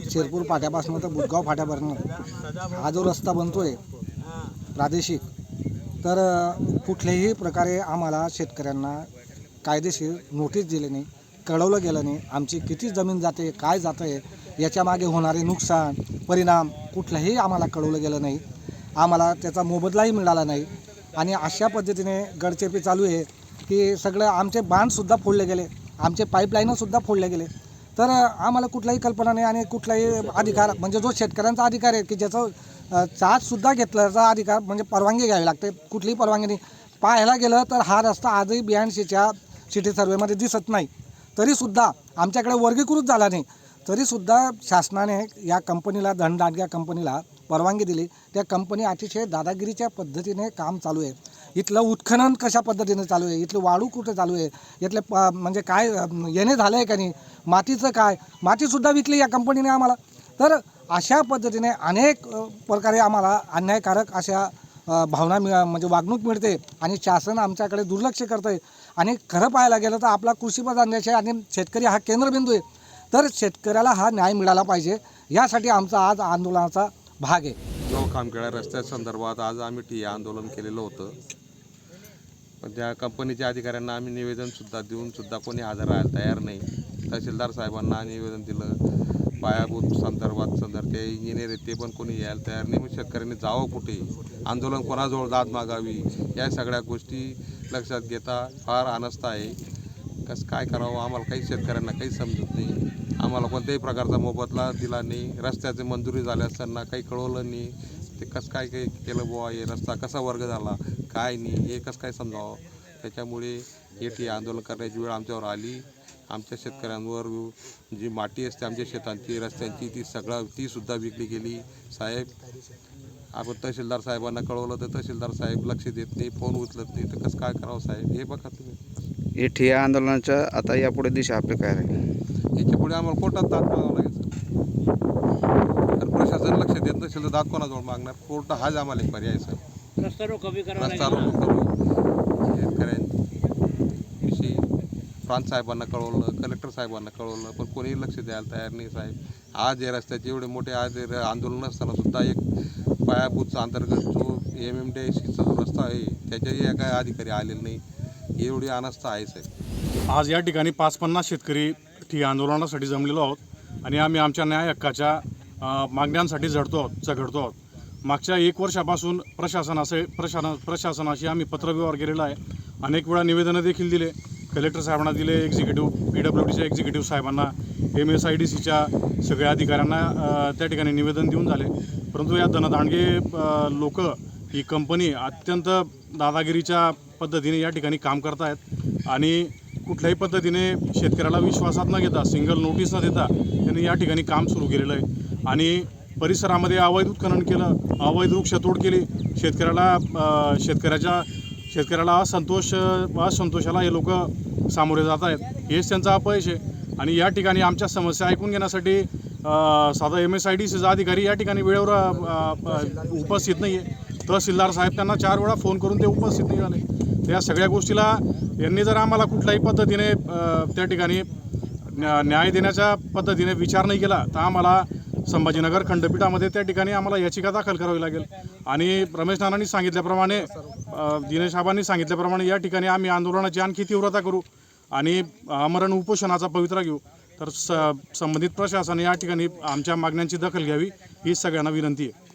शिरपूर फाट्यापासून तर बुधगाव फाट्यापर्यंत हा जो रस्ता बनतोय प्रादेशिक, तर कुठल्याही प्रकारे आम्हाला शेतकऱ्यांना कायदेशीर नोटीस दिली नाही, कळवलं गेलं नाही. आमची किती जमीन जाते, काय जातं आहे, याच्यामागे होणारे नुकसान परिणाम कुठलंही आम्हाला कळवलं गेलं नाही. आम्हाला त्याचा मोबदलाही मिळाला नाही. आणि अशा पद्धतीने गडचेपी चालू आहे की सगळं आमचे बांधसुद्धा फोडले गेले, आमचे पाईपलाईनसुद्धा फोडले गेले. तर आम्हाला कुठलाही कल्पना नाही आणि कुठलाही अधिकार, म्हणजे जो शेतकऱ्यांचा अधिकार आहे की ज्याचं चाचसुद्धा घेतल्याचा अधिकार, म्हणजे परवानगी घ्यावी लागते, कुठलीही परवानगी नाही. पाहायला गेलं तर हा रस्ता आजही BNCच्या सिटी सर्वेमध्ये दिसत नाही. तरीसुद्धा आमच्याकडे वर्गीकृत झाला नाही, तरीसुद्धा शासनाने या कंपनीला, धनदांडग्या कंपनीला परवानगी दिली. त्या कंपनी अतिशय दादागिरीच्या पद्धतीने काम चालू आहे. इथलं उत्खनन कशा पद्धतीने चालू आहे, इथलं वाळू कुठे चालू आहे, इथले म्हणजे काय येणे झालं आहे का नाही, मातीचं काय, मातीसुद्धा विकली या कंपनीने आम्हाला. तर अशा पद्धतीने अनेक प्रकारे आम्हाला अन्यायकारक अशा भावना म्हणजे वागणूक मिळते आणि शासन आमच्याकडे दुर्लक्ष करतं आहे. आणि खरं पाहायला गेलं तर आपला कृषीप्रधान देश आहे आणि शेतकरी हा केंद्रबिंदू आहे. तर शेतकऱ्याला हा न्याय मिळाला पाहिजे, यासाठी आमचा आज आंदोलनाचा भाग आहे. खामखेडा रस्त्या संदर्भात आज आम्ही ठिय्या आंदोलन केलेलं होतं. पण त्या कंपनीच्या अधिकाऱ्यांना आम्ही निवेदनसुद्धा देऊनसुद्धा कोणी हजर राहायला तयार नाही. तहसीलदार साहेबांना निवेदन दिलं, पायाभूत संदर्भात ते इंजिनियर आहेत ते पण कोणी यायला तयार नाही. मग शेतकऱ्यांनी जावं कुठे, आंदोलन कोणाजवळ दाद मागावी, या सगळ्या गोष्टी लक्षात घेता फार अनास्था आहे. कसं काय करावं आम्हाला काही शेतकऱ्यांना काही समजत नाही. आम्हाला कोणत्याही प्रकारचा मोबदला दिला नाही, रस्त्याची मंजुरी झाली असताना काही कळवलं नाही. ते कसं काय काही केलं बुवा, हे रस्ता कसा वर्ग झाला काय नाही, हे कसं काय समजावं. त्याच्यामुळे हे आंदोलन करण्याची वेळ आमच्यावर आली. आमच्या शेतकऱ्यांवर जी माती असते आमच्या शेतांची, रस्त्यांची, तीसुद्धा विकली गेली. साहेब, आपण तहसीलदार साहेबांना कळवलं तर तहसीलदार साहेब लक्ष देत नाही, फोन उचलत नाही. तर कसं काय करावं साहेब, हे बघा तुम्ही. हे ठिय्या आंदोलनाच्या आता यापुढे दिशा आपली काय राहील? याच्यापुढे आम्हाला कोर्टात दाद मागावं लागेल. तर प्रशासन लक्ष देत नसेल तर दाद कोणाजवळ मागणार? कोर्ट हाच आम्हाला एक पर्याय सर. रस्ता रोको शेतकऱ्यांविषयी प्रांत साहेबांना कळवलं, कलेक्टर साहेबांना कळवलं, पण कोणीही लक्ष द्यायला तयार नाही साहेब. आज या रस्त्याचे एवढे मोठे आज आंदोलन असताना सुद्धा एक पायाभूतचा अंतर्गत जो MMDCचा जो रस्ता आहे त्याच्याही काय अधिकारी आलेले नाही. एवढी अनास्था आहे साहेब. आज या ठिकाणी 50-50 शेतकरी ठिय्या आंदोलनासाठी जमलेलो आहोत आणि आम्ही आमच्या न्याय हक्काच्या मागण्यांसाठी झगडतो आहोत. मागच्या 1 वर्षापासून प्रशासनाशी आम्ही पत्रव्यवहार केलेला आहे. अनेक वेळा निवेदनं देखील दिले, कलेक्टर साहेबांना दिले, PWDच्या एक्झिक्युटिव्ह साहेबांना, MSIDCच्या सगळ्या अधिकाऱ्यांना त्या ठिकाणी निवेदन देऊन झाले. परंतु या धनदांडगे लोक, ही कंपनी अत्यंत दादागिरीच्या पद्धतीने या ठिकाणी काम करत आहेत आणि कुठल्याही पद्धतीने शेतकऱ्याला विश्वासात न घेता, सिंगल नोटीस न देता त्यांनी या ठिकाणी काम सुरू केलेलं आहे आणि परिसरामध्ये अवैध उत्खनन केलं, अवैध वृक्षतोड केली. शेतकऱ्याला असंतोषाला हे लोक सामोरे जात आहेत. हेच त्यांचा अपयश आहे. आणि या ठिकाणी आमच्या समस्या ऐकून घेण्यासाठी साधा MSIDCचा अधिकारी या ठिकाणी वेळेवर उपस्थित नाही आहे. तहसीलदार साहेब त्यांना 4 वेळा फोन करून ते उपस्थित नाही झाले. त्या सगळ्या गोष्टीला यांनी जर आम्हाला कुठल्याही पद्धतीने त्या ठिकाणी न्याय देण्याच्या पद्धतीने विचार नाही केला तर आम्हाला संभाजीनगर खंडपीठामध्ये त्या ठिकाणी आम्हाला याचिका दाखल करावी लागेल. आणि रमेश नानांनी सांगितल्याप्रमाणे, दिनेश साहेबांनी सांगितल्याप्रमाणे या ठिकाणी आम्ही आंदोलनाची आणखी तीव्रता करू आणि आमरण उपोषणाचा पवित्रा घेऊ. तर संबंधित प्रशासन या ठिकाणी आमच्या मागण्यांची दखल घ्यावी ही सगळ्यांना विनंती आहे.